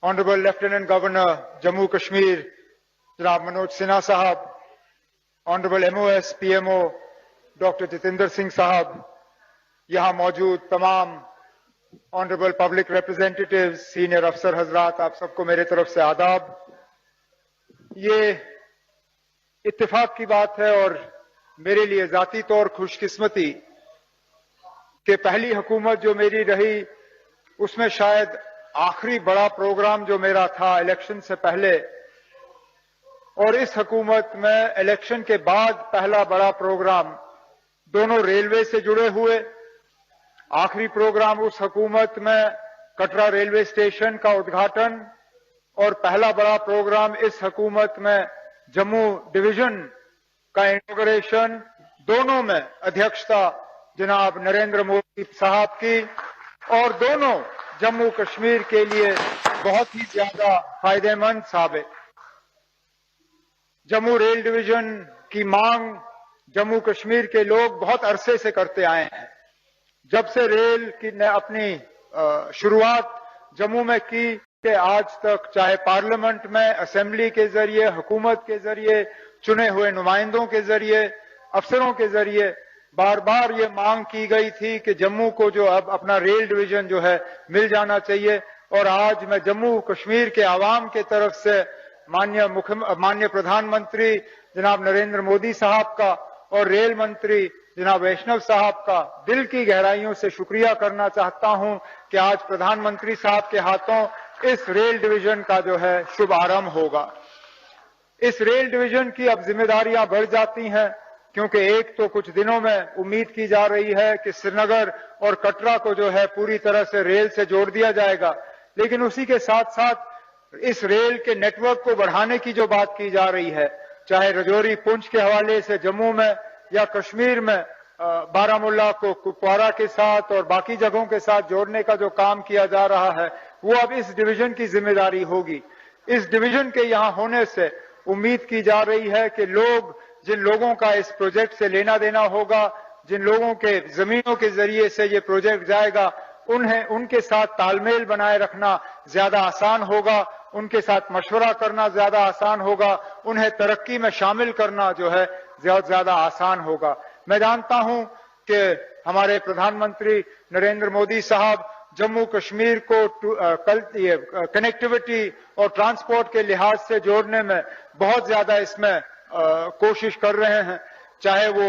Honourable lieutenant governor Jammu Kashmir जनाब मनोज सिन्हा साहब, honourable MOS PMO doctor Jitendra Singh साहब, यहाँ मौजूद तमाम ऑनरेबल पब्लिक रिप्रेजेंटेटिव्स, सीनियर अफसर हजरात, आप सबको मेरे तरफ से आदाब। ये इत्तेफाक की बात है और मेरे लिए जाती तौर खुशकिस्मती कि पहली हुकूमत जो मेरी रही उसमें शायद आखिरी बड़ा प्रोग्राम जो मेरा था इलेक्शन से पहले, और इस हुकूमत में इलेक्शन के बाद पहला बड़ा प्रोग्राम दोनों रेलवे से जुड़े हुए। आखिरी प्रोग्राम उस हुकूमत में कटरा रेलवे स्टेशन का उद्घाटन और पहला बड़ा प्रोग्राम इस हुकूमत में जम्मू डिवीजन का इनॉग्रेशन, दोनों में अध्यक्षता जनाब नरेंद्र मोदी साहब की, और दोनों जम्मू कश्मीर के लिए बहुत ही ज्यादा फायदेमंद साबित। जम्मू रेल डिवीजन की मांग जम्मू कश्मीर के लोग बहुत अरसे से करते आए हैं। जब से रेल की ने अपनी शुरुआत जम्मू में की कि आज तक चाहे पार्लियामेंट में, असेंबली के जरिए, हुकूमत के जरिए, चुने हुए नुमाइंदों के जरिए, अफसरों के जरिए बार बार ये मांग की गई थी कि जम्मू को जो अब अपना रेल डिवीजन जो है मिल जाना चाहिए। और आज मैं जम्मू कश्मीर के आवाम के तरफ से माननीय प्रधानमंत्री जनाब नरेंद्र मोदी साहब का और रेल मंत्री जनाब वैष्णव साहब का दिल की गहराइयों से शुक्रिया करना चाहता हूं कि आज प्रधानमंत्री साहब के हाथों इस रेल डिवीजन का जो है शुभ आरंभ होगा। इस रेल डिवीजन की अब जिम्मेदारियां बढ़ जाती हैं, क्योंकि एक तो कुछ दिनों में उम्मीद की जा रही है कि श्रीनगर और कटरा को जो है पूरी तरह से रेल से जोड़ दिया जाएगा, लेकिन उसी के साथ साथ इस रेल के नेटवर्क को बढ़ाने की जो बात की जा रही है, चाहे रजौरी पुंछ के हवाले से जम्मू में या कश्मीर में बारामुल्ला को कुपवारा के साथ और बाकी जगहों के साथ जोड़ने का जो काम किया जा रहा है, वो अब इस डिवीजन की जिम्मेदारी होगी। इस डिवीजन के यहाँ होने से उम्मीद की जा रही है कि जिन लोगों का इस प्रोजेक्ट से लेना देना होगा, जिन लोगों के जमीनों के जरिए से ये प्रोजेक्ट जाएगा, उनके साथ तालमेल बनाए रखना ज्यादा आसान होगा, उनके साथ मशवरा करना ज्यादा आसान होगा, उन्हें तरक्की में शामिल करना जो है ज्यादा आसान होगा। मैं जानता हूं कि हमारे प्रधानमंत्री नरेंद्र मोदी साहब जम्मू कश्मीर को कनेक्टिविटी और ट्रांसपोर्ट के लिहाज से जोड़ने में बहुत ज्यादा इसमें कोशिश कर रहे हैं, चाहे वो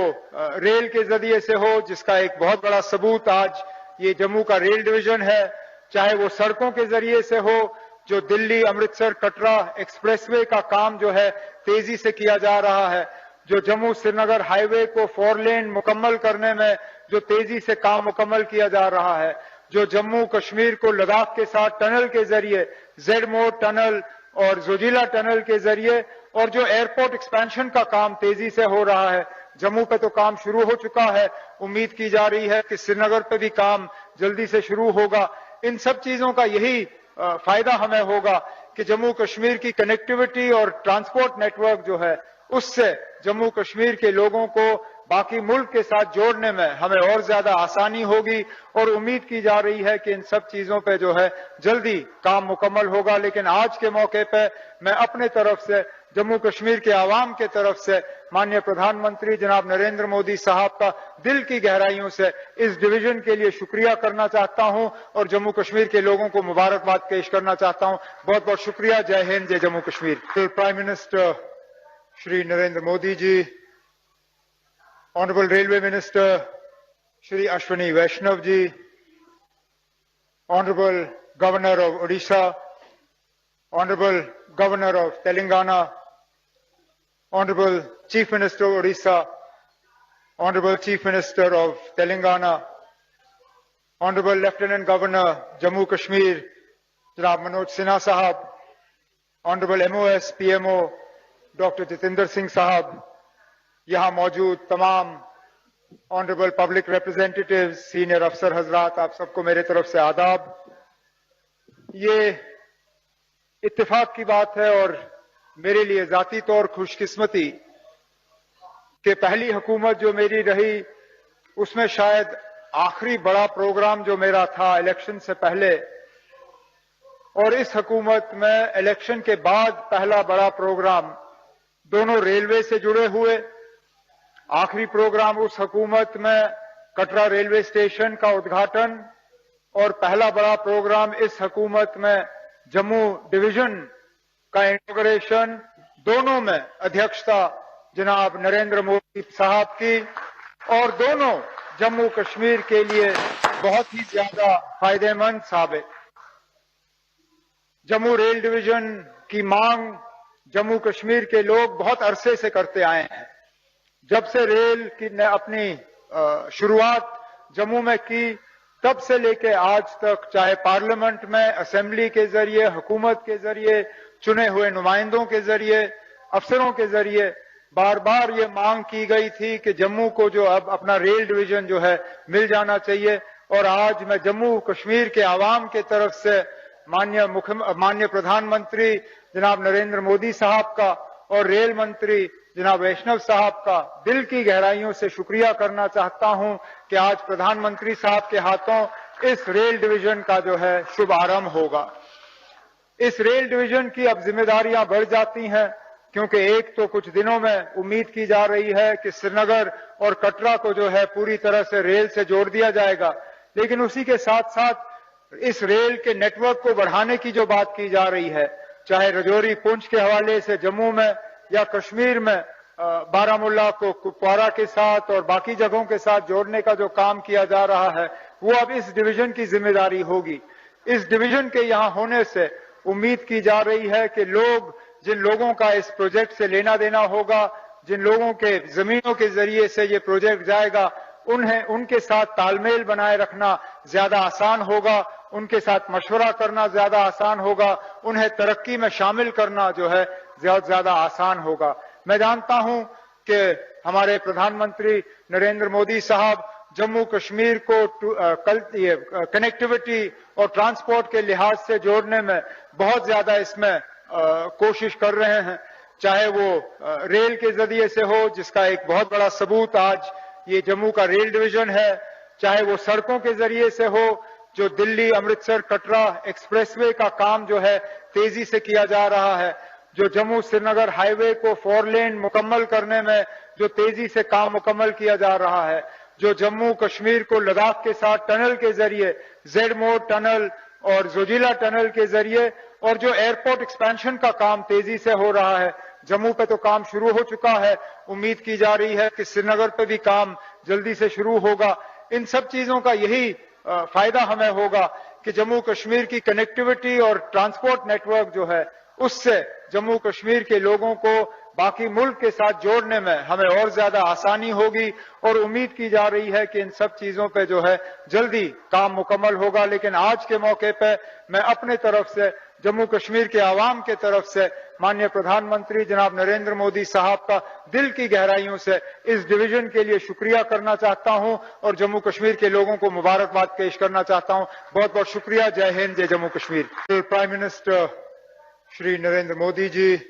रेल के जरिए से हो, जिसका एक बहुत बड़ा सबूत आज ये जम्मू का रेल डिवीजन है, चाहे वो सड़कों के जरिए से हो, जो दिल्ली अमृतसर कटरा एक्सप्रेसवे का काम जो है तेजी से किया जा रहा है, जो जम्मू श्रीनगर हाईवे को 4 लेन मुकम्मल करने में जो तेजी से काम मुकम्मल किया जा रहा है, जो जम्मू कश्मीर को लद्दाख के साथ टनल के जरिए, जेड मोड टनल और जोजिला टनल के जरिए, और जो एयरपोर्ट एक्सपेंशन का काम तेजी से हो रहा है। जम्मू पे तो काम शुरू हो चुका है, उम्मीद की जा रही है कि श्रीनगर पे भी काम जल्दी से शुरू होगा। इन सब चीजों का यही फायदा हमें होगा कि जम्मू कश्मीर की कनेक्टिविटी और ट्रांसपोर्ट नेटवर्क जो है, उससे जम्मू कश्मीर के लोगों को बाकी मुल्क के साथ जोड़ने में हमें और ज्यादा आसानी होगी, और उम्मीद की जा रही है कि इन सब चीजों पे जो है जल्दी काम मुकम्मल होगा। लेकिन आज के मौके पे मैं अपने तरफ से, जम्मू कश्मीर के आवाम के तरफ से माननीय प्रधानमंत्री जनाब नरेंद्र मोदी साहब का दिल की गहराइयों से इस डिवीजन के लिए शुक्रिया करना चाहता हूं और जम्मू कश्मीर के लोगों को मुबारकबाद पेश करना चाहता हूं। बहुत बहुत शुक्रिया। जय हिंद, जय Jammu Kashmir. Prime minister Shri Narendra Modi ji, honourable railway minister Shri Ashwini Vaishnaw ji, honourable governor of Odisha, honourable governor of Telangana, honourable chief minister of Odisha, honourable chief minister of Telangana, honourable lieutenant governor Jammu Kashmir जनाब मनोज सिन्हा साहब, honourable MOS PMO doctor Jitendra Singh साहब, यहाँ मौजूद तमाम ऑनरेबल पब्लिक रिप्रेजेंटेटिव्स, सीनियर अफसर हजरात, आप सबको मेरे तरफ से आदाब। ये इत्तेफाक की बात है और मेरे लिए जाती तौर खुशकिस्मती कि पहली हुकूमत जो मेरी रही उसमें शायद आखिरी बड़ा प्रोग्राम जो मेरा था इलेक्शन से पहले, और इस हुकूमत में इलेक्शन के बाद पहला बड़ा प्रोग्राम दोनों रेलवे से जुड़े हुए, आखिरी प्रोग्राम उस हुकूमत में कटरा रेलवे स्टेशन का उद्घाटन और पहला बड़ा प्रोग्राम इस हुकूमत में जम्मू डिवीजन का इनॉग्रेशन, दोनों में अध्यक्षता जनाब नरेंद्र मोदी साहब की, और दोनों जम्मू कश्मीर के लिए बहुत ही ज्यादा फायदेमंद साबित। जम्मू रेल डिवीजन की मांग जम्मू कश्मीर के लोग बहुत अरसे से करते आए हैं। जब से रेल की ने अपनी शुरुआत जम्मू में की, तब से लेके आज तक, चाहे पार्लियामेंट में असेंबली के जरिए, हुकूमत के जरिए, चुने हुए नुमाइंदों के जरिए, अफसरों के जरिए बार बार ये मांग की गई थी कि जम्मू को जो अब अपना रेल डिवीजन जो है मिल जाना चाहिए। और आज मैं जम्मू कश्मीर के आवाम के तरफ से माननीय प्रधानमंत्री जनाब नरेंद्र मोदी साहब का और रेल मंत्री जनाब वैष्णव साहब का दिल की गहराइयों से शुक्रिया करना चाहता हूं कि आज प्रधानमंत्री साहब के हाथों इस रेल डिवीजन का जो है शुभ आरंभ होगा। इस रेल डिवीजन की अब जिम्मेदारियां बढ़ जाती हैं, क्योंकि एक तो कुछ दिनों में उम्मीद की जा रही है कि श्रीनगर और कटरा को जो है पूरी तरह से रेल से जोड़ दिया जाएगा, लेकिन उसी के साथ साथ इस रेल के नेटवर्क को बढ़ाने की जो बात की जा रही है, चाहे रजौरी पुंछ के हवाले से जम्मू में या कश्मीर में बारामुल्ला को कुपवारा के साथ और बाकी जगहों के साथ जोड़ने का जो काम किया जा रहा है, वो अब इस डिवीजन की जिम्मेदारी होगी। इस डिवीजन के यहाँ होने से उम्मीद की जा रही है कि जिन लोगों का इस प्रोजेक्ट से लेना देना होगा, जिन लोगों के जमीनों के जरिए से ये प्रोजेक्ट जाएगा, उनके साथ तालमेल बनाए रखना ज्यादा आसान होगा, उनके साथ मशवरा करना ज्यादा आसान होगा, उन्हें तरक्की में शामिल करना जो है ज्यादा आसान होगा। मैं जानता हूं कि हमारे प्रधानमंत्री नरेंद्र मोदी साहब जम्मू कश्मीर को कनेक्टिविटी और ट्रांसपोर्ट के लिहाज से जोड़ने में बहुत ज्यादा इसमें कोशिश कर रहे हैं, चाहे वो रेल के जरिए से हो, जिसका एक बहुत बड़ा सबूत आज ये जम्मू का रेल डिवीजन है, चाहे वो सड़कों के जरिए से हो, जो दिल्ली अमृतसर कटरा एक्सप्रेसवे का काम जो है तेजी से किया जा रहा है, जो जम्मू श्रीनगर हाईवे को 4 लेन मुकम्मल करने में जो तेजी से काम मुकम्मल किया जा रहा है, जो जम्मू कश्मीर को लद्दाख के साथ टनल के जरिए, जेड मोड़ टनल और जोजिला टनल के जरिए, और जो एयरपोर्ट एक्सपेंशन का काम तेजी से हो रहा है। जम्मू पे तो काम शुरू हो चुका है, उम्मीद की जा रही है कि श्रीनगर पे भी काम जल्दी से शुरू होगा। इन सब चीजों का यही फायदा हमें होगा कि जम्मू कश्मीर की कनेक्टिविटी और ट्रांसपोर्ट नेटवर्क जो है, उससे जम्मू कश्मीर के लोगों को बाकी मुल्क के साथ जोड़ने में हमें और ज्यादा आसानी होगी, और उम्मीद की जा रही है कि इन सब चीजों पे जो है जल्दी काम मुकम्मल होगा। लेकिन आज के मौके पे मैं अपने तरफ से, जम्मू कश्मीर के आवाम के तरफ से माननीय प्रधानमंत्री जनाब नरेंद्र मोदी साहब का दिल की गहराइयों से इस डिवीजन के लिए शुक्रिया करना चाहता हूं और जम्मू कश्मीर के लोगों को मुबारकबाद पेश करना चाहता हूं। बहुत बहुत शुक्रिया। जय हिंद, जय Jammu Kashmir. Prime minister Shri Narendra Modi ji,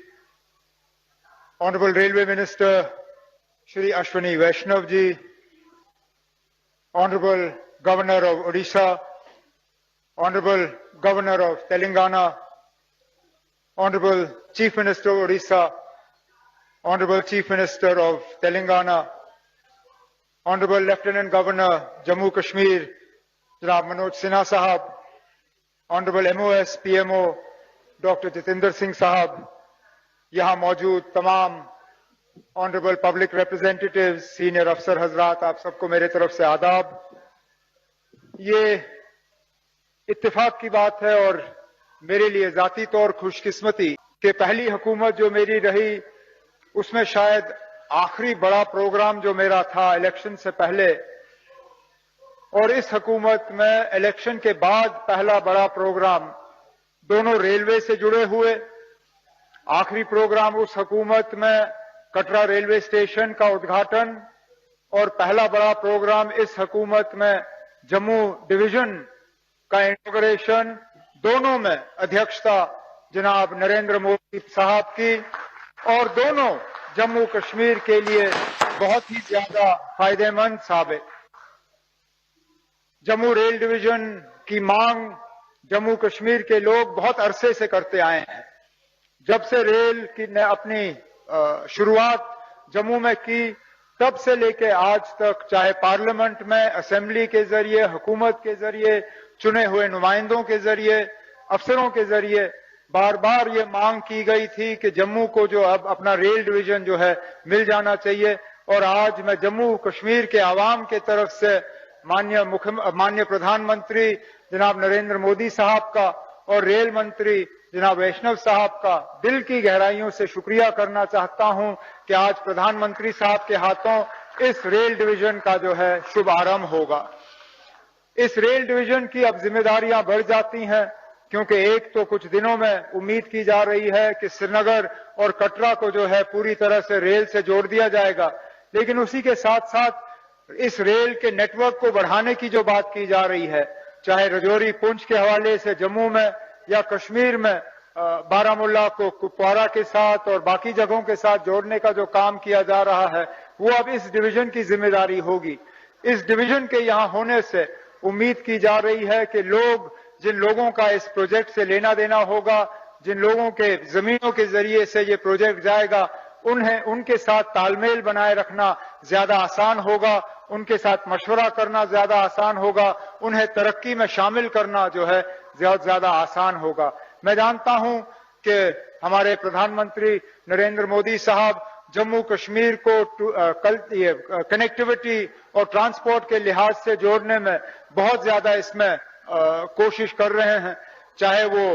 honourable railway minister Shri Ashwini Vaishnaw ji, honourable governor of Odisha, honourable governor of Telangana, honourable chief minister of Odisha, honourable chief minister of Telangana, honourable lieutenant governor Jammu Kashmir जनाब मनोज सिन्हा साहब, honourable MOS PMO doctor Jitendra Singh साहब, यहां मौजूद तमाम ऑनरेबल पब्लिक रिप्रेजेंटेटिव्स, सीनियर अफसर हजरात, आप सबको मेरे तरफ से आदाब। ये इत्तेफाक की बात है और मेरे लिए जाती तौर खुशकिस्मती कि पहली हुकूमत जो मेरी रही, उसमें शायद आखिरी बड़ा प्रोग्राम जो मेरा था इलेक्शन से पहले, और इस हुकूमत में इलेक्शन के बाद पहला बड़ा प्रोग्राम दोनों रेलवे से जुड़े हुए, आखिरी प्रोग्राम उस हुकूमत में कटरा रेलवे स्टेशन का उद्घाटन, और पहला बड़ा प्रोग्राम इस हुकूमत में जम्मू डिवीजन का इनॉग्रेशन, दोनों में अध्यक्षता जनाब नरेंद्र मोदी साहब की, और दोनों जम्मू कश्मीर के लिए बहुत ही ज्यादा फायदेमंद साबित। जम्मू रेल डिवीजन की मांग जम्मू कश्मीर के लोग बहुत अरसे से करते आए हैं। जब से रेल की ने अपनी शुरुआत जम्मू में की, तब से लेके आज तक, चाहे पार्लियामेंट में, असेंबली के जरिए, हुकूमत के जरिए, चुने हुए नुमाइंदों के जरिए, अफसरों के जरिए बार बार ये मांग की गई थी कि जम्मू को जो अब अपना रेल डिवीजन जो है मिल जाना चाहिए। और आज मैं जम्मू कश्मीर के आवाम के तरफ से माननीय प्रधानमंत्री जनाब नरेंद्र मोदी साहब का और रेल मंत्री जनाब वैष्णव साहब का दिल की गहराइयों से शुक्रिया करना चाहता हूं कि आज प्रधानमंत्री साहब के हाथों इस रेल डिवीजन का जो है शुभारंभ होगा। इस रेल डिवीजन की अब जिम्मेदारियां बढ़ जाती हैं, क्योंकि एक तो कुछ दिनों में उम्मीद की जा रही है कि श्रीनगर और कटरा को जो है पूरी तरह से रेल से जोड़ दिया जाएगा, लेकिन उसी के साथ साथ इस रेल के नेटवर्क को बढ़ाने की जो बात की जा रही है, चाहे रजौरी पुंछ के हवाले से जम्मू में या कश्मीर में बारामुल्ला को कुपवारा के साथ और बाकी जगहों के साथ जोड़ने का जो काम किया जा रहा है, वो अब इस डिवीजन की जिम्मेदारी होगी। इस डिवीजन के यहां होने से उम्मीद की जा रही है कि जिन लोगों का इस प्रोजेक्ट से लेना देना होगा, जिन लोगों के जमीनों के जरिए से ये प्रोजेक्ट जाएगा, उनके साथ तालमेल बनाए रखना ज्यादा आसान होगा, उनके साथ मशवरा करना ज्यादा आसान होगा, उन्हें तरक्की में शामिल करना जो है ज्यादा आसान होगा। मैं जानता हूं कि हमारे प्रधानमंत्री नरेंद्र मोदी साहब जम्मू कश्मीर को कनेक्टिविटी और ट्रांसपोर्ट के लिहाज से जोड़ने में बहुत ज्यादा इसमें कोशिश कर रहे हैं, चाहे वो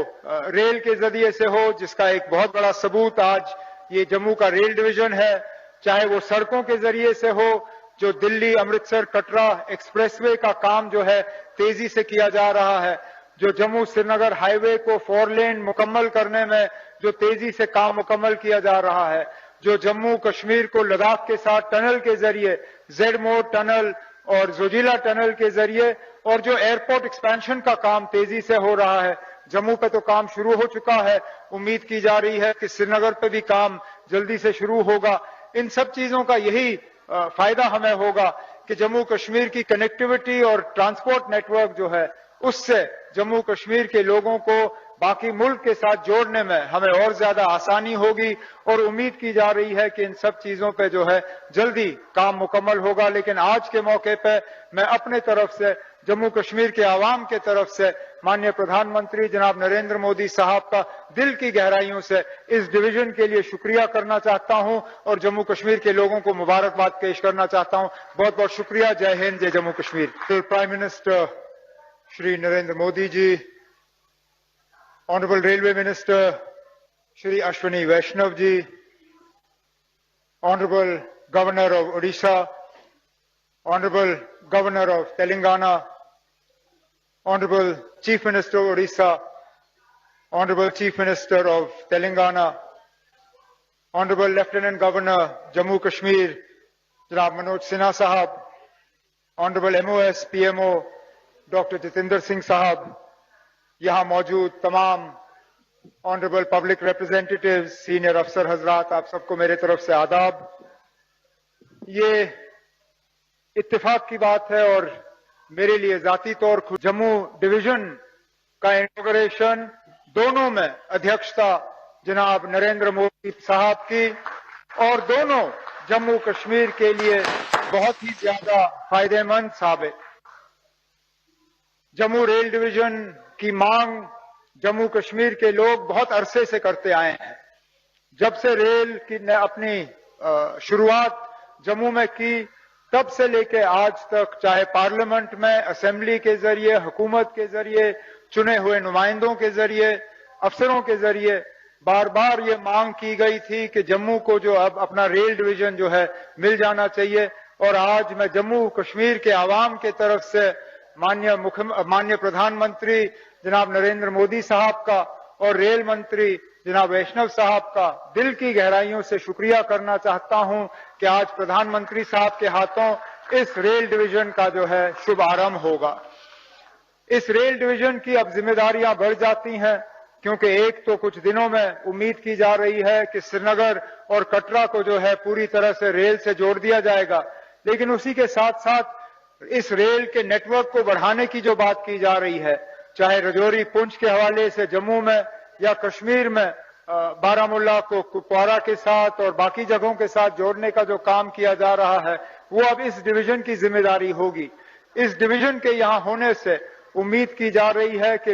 रेल के जरिए से हो, जिसका एक बहुत बड़ा सबूत आज ये जम्मू का रेल डिवीजन है, चाहे वो सड़कों के जरिए से हो, जो दिल्ली अमृतसर कटरा एक्सप्रेसवे का काम जो है तेजी से किया जा रहा है, जो जम्मू श्रीनगर हाईवे को 4 लेन मुकम्मल करने में जो तेजी से काम मुकम्मल किया जा रहा है, जो जम्मू कश्मीर को लद्दाख के साथ टनल के जरिए, जेडमोर टनल और जोजिला टनल के जरिए, और जो एयरपोर्ट एक्सपेंशन का काम तेजी से हो रहा है। जम्मू पे तो काम शुरू हो चुका है, उम्मीद की जा रही है कि श्रीनगर पे भी काम जल्दी से शुरू होगा। इन सब चीजों का यही फायदा हमें होगा कि जम्मू कश्मीर की कनेक्टिविटी और ट्रांसपोर्ट नेटवर्क जो है, उससे जम्मू कश्मीर के लोगों को बाकी मुल्क के साथ जोड़ने में हमें और ज्यादा आसानी होगी, और उम्मीद की जा रही है कि इन सब चीजों पे जो है जल्दी काम मुकम्मल होगा। लेकिन आज के मौके पे मैं अपने तरफ से, जम्मू कश्मीर के आवाम के तरफ से माननीय प्रधानमंत्री जनाब नरेंद्र मोदी साहब का दिल की गहराइयों से इस डिवीजन के लिए शुक्रिया करना चाहता हूं और जम्मू कश्मीर के लोगों को मुबारकबाद पेश करना चाहता हूं। बहुत बहुत शुक्रिया। जय हिंद, जय Jammu Kashmir. Prime minister Shri Narendra Modi ji, honourable railway minister Shri Ashwini Vaishnaw ji, honourable governor of Odisha, honourable governor of Telangana, Honorable Chief Minister of Odisha, Honorable Chief Minister of Telangana, Honorable Lieutenant Governor Jammu Kashmir, Janab Manoj Sinha Sahab, Honorable MOS PMO Dr. Jatinder Singh Sahab, यहाँ मौजूद तमाम Honorable Public Representatives, Senior Afsar Hazrat, आप सबको मेरे तरफ से आदाब। ये इत्तेफाक की बात है और मेरे लिए जाती तौर पर जम्मू डिवीजन का इनॉग्रेशन दोनों में अध्यक्षता जनाब नरेंद्र मोदी साहब की, और दोनों जम्मू कश्मीर के लिए बहुत ही ज्यादा फायदेमंद साबित। जम्मू रेल डिवीजन की मांग जम्मू कश्मीर के लोग बहुत अरसे से करते आए हैं। जब से रेल की ने अपनी शुरुआत जम्मू में की, तब से लेके आज तक, चाहे पार्लियामेंट में, असेंबली के जरिए, हुकूमत के जरिए, चुने हुए नुमाइंदों के जरिए, अफसरों के जरिए बार बार ये मांग की गई थी कि जम्मू को जो अब अपना रेल डिवीजन जो है मिल जाना चाहिए। और आज मैं जम्मू कश्मीर के आवाम के तरफ से माननीय प्रधानमंत्री जनाब नरेंद्र मोदी साहब का और रेल मंत्री जनाब वैष्णव साहब का दिल की गहराइयों से शुक्रिया करना चाहता हूं कि आज प्रधानमंत्री साहब के हाथों इस रेल डिवीजन का जो है शुभारंभ होगा। इस रेल डिवीजन की अब जिम्मेदारियां बढ़ जाती हैं, क्योंकि एक तो कुछ दिनों में उम्मीद की जा रही है कि श्रीनगर और कटरा को जो है पूरी तरह से रेल से जोड़ दिया जाएगा, लेकिन उसी के साथ साथ इस रेल के नेटवर्क को बढ़ाने की जो बात की जा रही है, चाहे रजौरी पुंछ के हवाले से जम्मू में या कश्मीर में बारामूला को कुपवारा के साथ और बाकी जगहों के साथ जोड़ने का जो काम किया जा रहा है वो अब इस डिवीजन की जिम्मेदारी होगी। इस डिवीजन के यहाँ होने से उम्मीद की जा रही है कि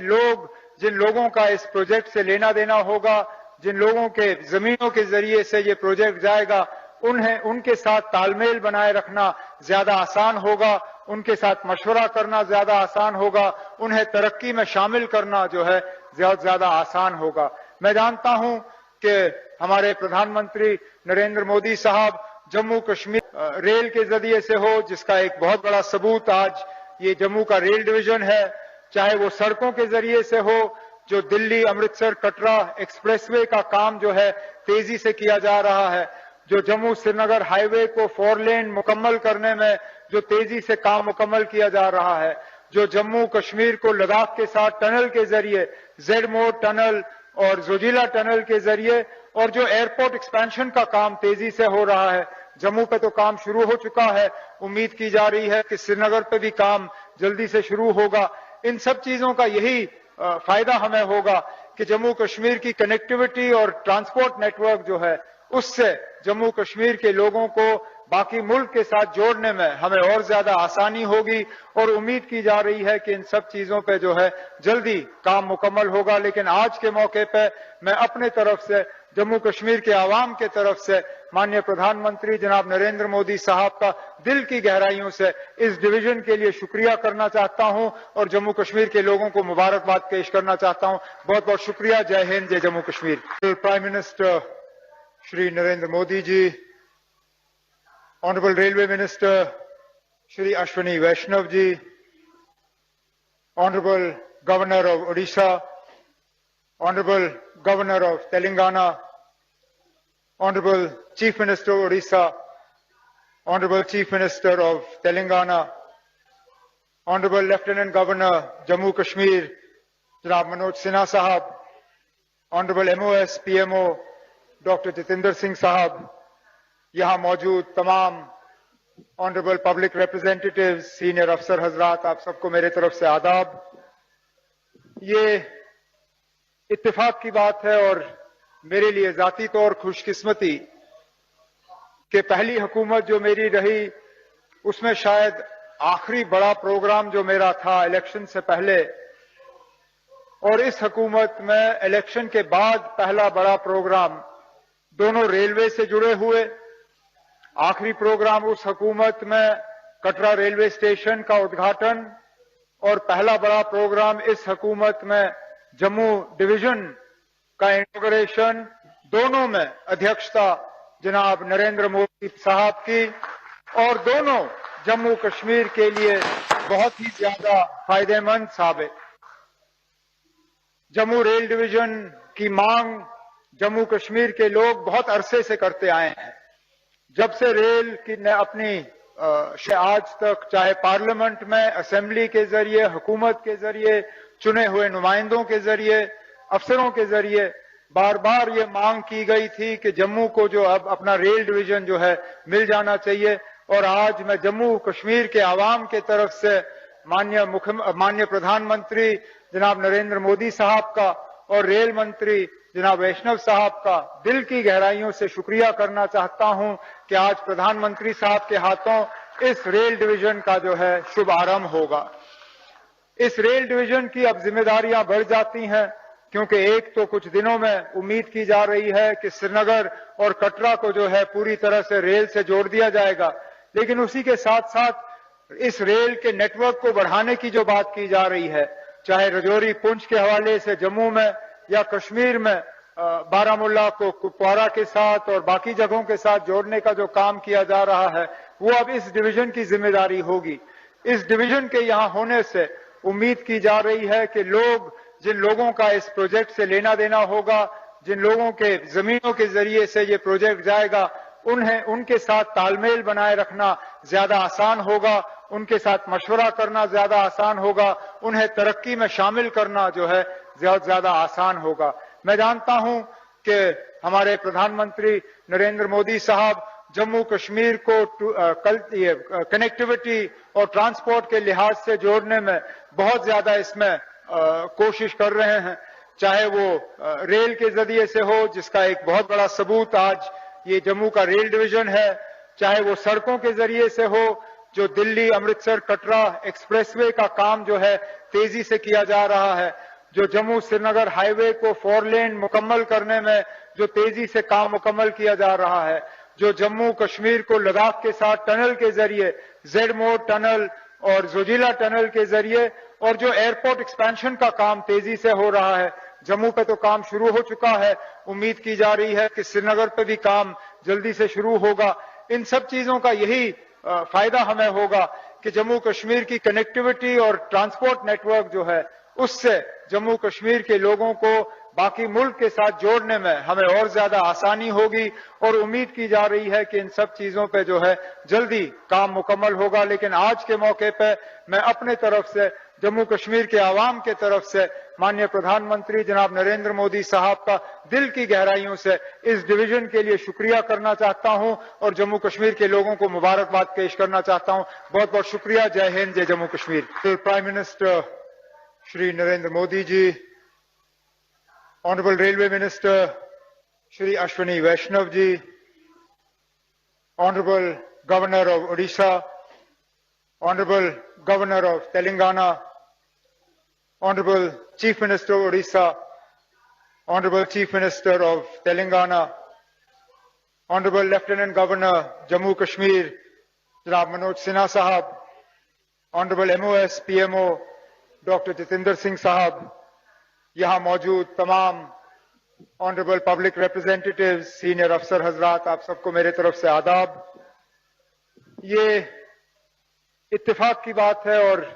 जिन लोगों का इस प्रोजेक्ट से लेना देना होगा, जिन लोगों के जमीनों के जरिए से ये प्रोजेक्ट जाएगा, उनके साथ तालमेल बनाए रखना ज्यादा आसान होगा, उनके साथ मशवरा करना ज्यादा आसान होगा, उन्हें तरक्की में शामिल करना जो है ज्यादा आसान होगा। मैं जानता हूं कि हमारे प्रधानमंत्री नरेंद्र मोदी साहब जम्मू कश्मीर रेल के जरिए से हो, जिसका एक बहुत बड़ा सबूत आज ये जम्मू का रेल डिवीजन है, चाहे वो सड़कों के जरिए से हो, जो दिल्ली अमृतसर कटरा एक्सप्रेसवे का काम जो है तेजी से किया जा रहा है, जो जम्मू श्रीनगर हाईवे को 4 लेन मुकम्मल करने में जो तेजी से काम मुकम्मल किया जा रहा है, जो जम्मू कश्मीर को लद्दाख के साथ टनल के जरिए जेडमोर टनल और जोजिला टनल के जरिए, और जो एयरपोर्ट एक्सपेंशन का काम तेजी से हो रहा है। जम्मू पे तो काम शुरू हो चुका है, उम्मीद की जा रही है कि श्रीनगर पे भी काम जल्दी से शुरू होगा। इन सब चीजों का यही फायदा हमें होगा कि जम्मू कश्मीर की कनेक्टिविटी और ट्रांसपोर्ट नेटवर्क जो है उससे जम्मू कश्मीर के लोगों को बाकी मुल्क के साथ जोड़ने में हमें और ज्यादा आसानी होगी, और उम्मीद की जा रही है कि इन सब चीजों पे जो है जल्दी काम मुकम्मल होगा। लेकिन आज के मौके पे मैं अपने तरफ से जम्मू कश्मीर के आवाम के तरफ से माननीय प्रधानमंत्री जनाब नरेंद्र मोदी साहब का दिल की गहराइयों से इस डिवीजन के लिए शुक्रिया करना चाहता हूं और जम्मू कश्मीर के लोगों को मुबारकबाद पेश करना चाहता हूं। बहुत बहुत शुक्रिया। जय हिंद, जय Jammu Kashmir. Prime minister Shri Narendra Modi ji, honourable railway minister Shri Ashwini Vaishnaw ji, honourable governor of Odisha, honourable governor of Telangana, honourable chief minister of Odisha, honourable chief minister of Telangana, honourable lieutenant governor Jammu Kashmir जनाब मनोज सिन्हा साहब, honourable MOS PMO doctor Jitendra Singh साहब, यहां मौजूद तमाम ऑनरेबल पब्लिक रिप्रेजेंटेटिव्स, सीनियर अफसर हजरात, आप सबको मेरे तरफ से आदाब। ये इत्तेफाक की बात है और मेरे लिए जाती तौर खुशकिस्मती कि पहली हुकूमत जो मेरी रही उसमें शायद आखिरी बड़ा प्रोग्राम जो मेरा था इलेक्शन से पहले, और इस हुकूमत में इलेक्शन के बाद पहला बड़ा प्रोग्राम दोनों रेलवे से जुड़े हुए। आखिरी प्रोग्राम उस हुकूमत में कटरा रेलवे स्टेशन का उद्घाटन, और पहला बड़ा प्रोग्राम इस हुकूमत में जम्मू डिवीजन का इनॉग्रेशन, दोनों में अध्यक्षता जनाब नरेंद्र मोदी साहब की, और दोनों जम्मू कश्मीर के लिए बहुत ही ज्यादा फायदेमंद साबित। जम्मू रेल डिवीजन की मांग जम्मू कश्मीर के लोग बहुत अरसे से करते आए हैं। जब से रेल की ने अपनी आज तक चाहे पार्लियामेंट में, असेंबली के जरिए, हुकूमत के जरिए, चुने हुए नुमाइंदों के जरिए, अफसरों के जरिए बार बार ये मांग की गई थी कि जम्मू को जो अब अपना रेल डिवीजन जो है मिल जाना चाहिए। और आज मैं जम्मू कश्मीर के आवाम के तरफ से माननीय प्रधानमंत्री जनाब नरेंद्र मोदी साहब का और रेल मंत्री जनाब वैष्णव साहब का दिल की गहराइयों से शुक्रिया करना चाहता हूं कि आज प्रधानमंत्री साहब के हाथों इस रेल डिवीजन का जो है शुभ आरंभ होगा। इस रेल डिवीजन की अब जिम्मेदारियां बढ़ जाती हैं, क्योंकि एक तो कुछ दिनों में उम्मीद की जा रही है कि श्रीनगर और कटरा को जो है पूरी तरह से रेल से जोड़ दिया जाएगा, लेकिन उसी के साथ साथ इस रेल के नेटवर्क को बढ़ाने की जो बात की जा रही है, चाहे रजौरी पुंछ के हवाले से जम्मू में या कश्मीर में बारामूला को कुपवारा के साथ और बाकी जगहों के साथ जोड़ने का जो काम किया जा रहा है, वो अब इस डिवीजन की जिम्मेदारी होगी। इस डिवीजन के यहाँ होने से उम्मीद की जा रही है कि जिन लोगों का इस प्रोजेक्ट से लेना देना होगा, जिन लोगों के जमीनों के जरिए से ये प्रोजेक्ट जाएगा, उनके साथ तालमेल बनाए रखना ज्यादा आसान होगा, उनके साथ मशवरा करना ज्यादा आसान होगा, उन्हें तरक्की में शामिल करना जो है ज्यादा आसान होगा। मैं जानता हूं कि हमारे प्रधानमंत्री नरेंद्र मोदी साहब जम्मू कश्मीर को कनेक्टिविटी और ट्रांसपोर्ट के लिहाज से जोड़ने में बहुत ज्यादा इसमें कोशिश कर रहे हैं, चाहे वो रेल के जरिए से हो, जिसका एक बहुत बड़ा सबूत आज ये जम्मू का रेल डिवीजन है, चाहे वो सड़कों के जरिए से हो, जो दिल्ली अमृतसर कटरा एक्सप्रेसवे का काम जो है तेजी से किया जा रहा है, जो जम्मू श्रीनगर हाईवे को 4 लेन मुकम्मल करने में जो तेजी से काम मुकम्मल किया जा रहा है, जो जम्मू कश्मीर को लद्दाख के साथ टनल के जरिए जेड मोड टनल और जोजिला टनल के जरिए, और जो एयरपोर्ट एक्सपेंशन का काम तेजी से हो रहा है। जम्मू पे तो काम शुरू हो चुका है, उम्मीद की जा रही है कि श्रीनगर पे भी काम जल्दी से शुरू होगा। इन सब चीजों का यही फायदा हमें होगा कि जम्मू कश्मीर की कनेक्टिविटी और ट्रांसपोर्ट नेटवर्क जो है उससे जम्मू कश्मीर के लोगों को बाकी मुल्क के साथ जोड़ने में हमें और ज्यादा आसानी होगी, और उम्मीद की जा रही है कि इन सब चीजों पे जो है जल्दी काम मुकम्मल होगा। लेकिन आज के मौके पे मैं अपने तरफ से जम्मू कश्मीर के आवाम के तरफ से माननीय प्रधानमंत्री जनाब नरेंद्र मोदी साहब का दिल की गहराइयों से इस डिवीजन के लिए शुक्रिया करना चाहता हूं और जम्मू कश्मीर के लोगों को मुबारकबाद पेश करना चाहता हूं। बहुत बहुत शुक्रिया। जय हिंद, जय Jammu Kashmir. Prime minister Shri Narendra Modi ji, honourable railway minister Shri Ashwini Vaishnaw ji, honourable governor of Odisha, honourable governor of Telangana, Honorable Chief Minister of Odisha, Honorable Chief Minister of Telangana, Honorable Lieutenant Governor Jammu Kashmir, Janab Manoj Sinha Sahab, Honorable MOS PMO Dr. Jatinder Singh Sahab, यहाँ मौजूद तमाम Honorable Public Representatives, Senior अफसर हजरात, आप सबको मेरे तरफ से आदाब। ये इत्तेफाक की बात है और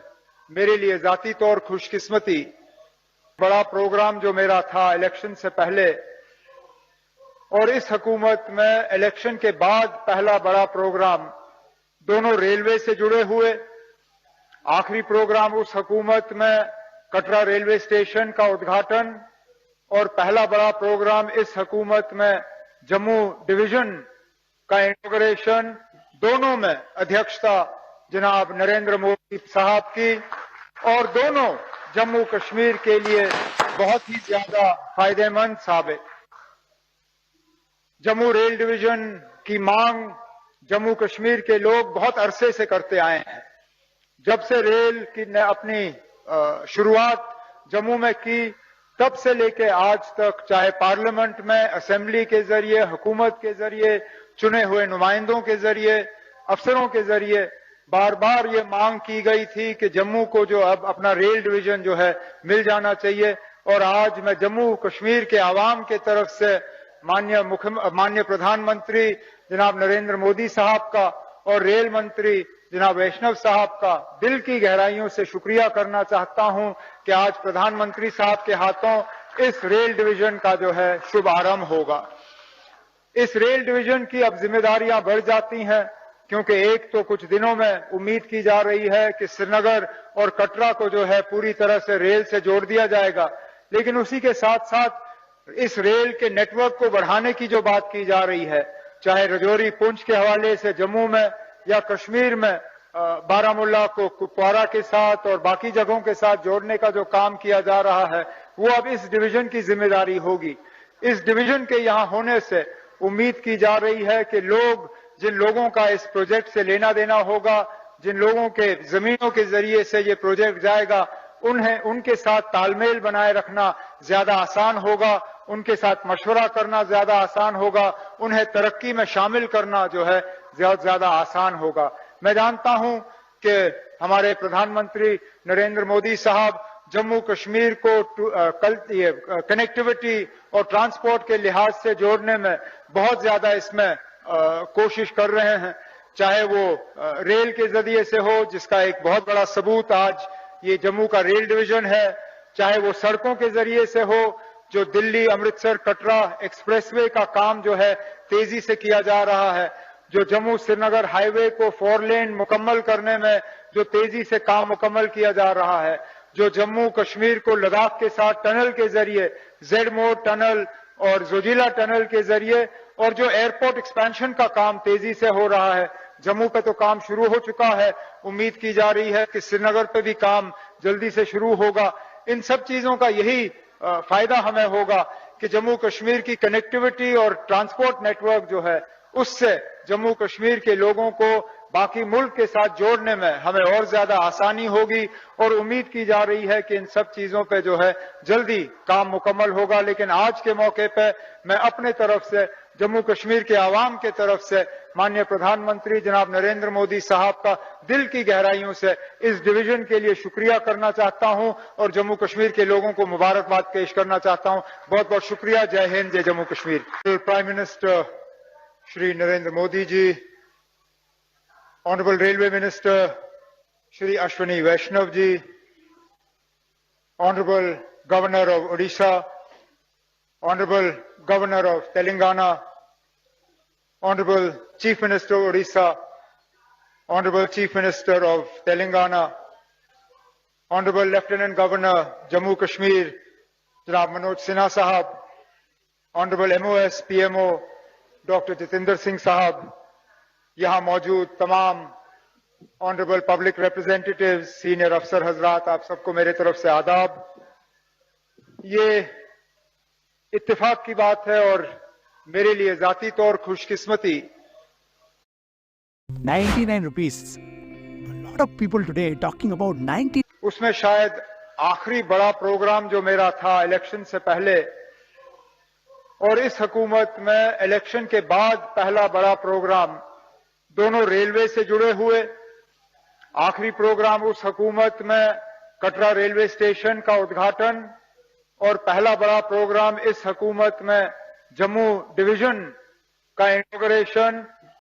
मेरे लिए जाती तौर खुशकिस्मती, बड़ा प्रोग्राम जो मेरा था इलेक्शन से पहले और इस हुकूमत में इलेक्शन के बाद पहला बड़ा प्रोग्राम, दोनों रेलवे से जुड़े हुए। आखिरी प्रोग्राम उस हुकूमत में कटरा रेलवे स्टेशन का उद्घाटन और पहला बड़ा प्रोग्राम इस हुकूमत में जम्मू डिवीजन का इनॉग्रेशन, दोनों में अध्यक्षता जनाब नरेंद्र मोदी साहब की, और दोनों जम्मू कश्मीर के लिए बहुत ही ज्यादा फायदेमंद साबित। जम्मू रेल डिवीजन की मांग जम्मू कश्मीर के लोग बहुत अरसे से करते आए हैं। जब से रेल की ने अपनी शुरुआत जम्मू में की, तब से लेके आज तक, चाहे पार्लियामेंट में असेंबली के जरिए, हुकूमत के जरिए, चुने हुए नुमाइंदों के जरिए, अफसरों के जरिए बार बार ये मांग की गई थी कि जम्मू को जो अब अपना रेल डिवीजन जो है मिल जाना चाहिए। और आज मैं जम्मू कश्मीर के आवाम के तरफ से माननीय प्रधानमंत्री जनाब नरेंद्र मोदी साहब का और रेल मंत्री जनाब वैष्णव साहब का दिल की गहराइयों से शुक्रिया करना चाहता हूं कि आज प्रधानमंत्री साहब के हाथों इस रेल डिवीजन का जो है शुभ आरंभ होगा। इस रेल डिवीजन की अब जिम्मेदारियां बढ़ जाती हैं, क्योंकि एक तो कुछ दिनों में उम्मीद की जा रही है कि श्रीनगर और कटरा को जो है पूरी तरह से रेल से जोड़ दिया जाएगा, लेकिन उसी के साथ साथ इस रेल के नेटवर्क को बढ़ाने की जो बात की जा रही है, चाहे रजौरी पुंछ के हवाले से जम्मू में या कश्मीर में बारामुल्ला को कुपवारा के साथ और बाकी जगहों के साथ जोड़ने का जो काम किया जा रहा है, वो अब इस डिवीजन की जिम्मेदारी होगी। इस डिवीजन के यहाँ होने से उम्मीद की जा रही है कि जिन लोगों का इस प्रोजेक्ट से लेना देना होगा, जिन लोगों के जमीनों के जरिए से ये प्रोजेक्ट जाएगा, उनके साथ तालमेल बनाए रखना ज्यादा आसान होगा, उनके साथ मशवरा करना ज्यादा आसान होगा, उन्हें तरक्की में शामिल करना जो है ज्यादा आसान होगा। मैं जानता हूं कि हमारे प्रधानमंत्री नरेंद्र मोदी साहब जम्मू कश्मीर को कनेक्टिविटी और ट्रांसपोर्ट के लिहाज से जोड़ने में बहुत ज्यादा इसमें कोशिश कर रहे हैं, चाहे वो रेल के जरिए से हो, जिसका एक बहुत बड़ा सबूत आज ये जम्मू का रेल डिवीजन है, चाहे वो सड़कों के जरिए से हो, जो दिल्ली अमृतसर कटरा एक्सप्रेसवे का काम जो है तेजी से किया जा रहा है, जो जम्मू श्रीनगर हाईवे को 4 लेन मुकम्मल करने में जो तेजी से काम मुकम्मल किया जा रहा है, जो जम्मू कश्मीर को लद्दाख के साथ टनल के जरिए जेड मोड टनल और जोजिला टनल के जरिए, और जो एयरपोर्ट एक्सपेंशन का काम तेजी से हो रहा है। जम्मू पे तो काम शुरू हो चुका है, उम्मीद की जा रही है कि श्रीनगर पे भी काम जल्दी से शुरू होगा। इन सब चीजों का यही फायदा हमें होगा कि जम्मू कश्मीर की कनेक्टिविटी और ट्रांसपोर्ट नेटवर्क जो है उससे जम्मू कश्मीर के लोगों को बाकी मुल्क के साथ जोड़ने में हमें और ज्यादा आसानी होगी और उम्मीद की जा रही है कि इन सब चीजों पे जो है जल्दी काम मुकम्मल होगा। लेकिन आज के मौके पे मैं अपने तरफ से जम्मू कश्मीर के आवाम के तरफ से माननीय प्रधानमंत्री जनाब नरेंद्र मोदी साहब का दिल की गहराइयों से इस डिवीजन के लिए शुक्रिया करना चाहता हूं और जम्मू कश्मीर के लोगों को मुबारकबाद पेश करना चाहता हूं। बहुत बहुत शुक्रिया। जय हिंद, जय Jammu Kashmir. Prime minister Shri Narendra Modi ji, honourable railway minister Shri Ashwini Vaishnaw ji, honourable governor of Odisha, honourable governor of Telangana, honourable chief minister of Odisha, honourable chief minister of Telangana, honourable lieutenant governor Jammu Kashmir जनाब मनोज सिन्हा साहब, honourable MOS PMO doctor Jitendra Singh साहब, यहां मौजूद तमाम ऑनरेबल पब्लिक रिप्रेजेंटेटिव्स, सीनियर अफसर हजरात, आप सबको मेरे तरफ से आदाब। ये इत्तेफाक की बात है और मेरे लिए जाती तौर खुशकिस्मती 99 rupees. A lot of people today talking about 90. उसमें शायद आखिरी बड़ा प्रोग्राम जो मेरा था इलेक्शन से पहले और इस हुकूमत में इलेक्शन के बाद पहला बड़ा प्रोग्राम, दोनों रेलवे से जुड़े हुए। आखिरी प्रोग्राम उस हुकूमत में कटरा रेलवे स्टेशन का उद्घाटन और पहला बड़ा प्रोग्राम इस हुकूमत में जम्मू डिवीजन का इनॉग्रेशन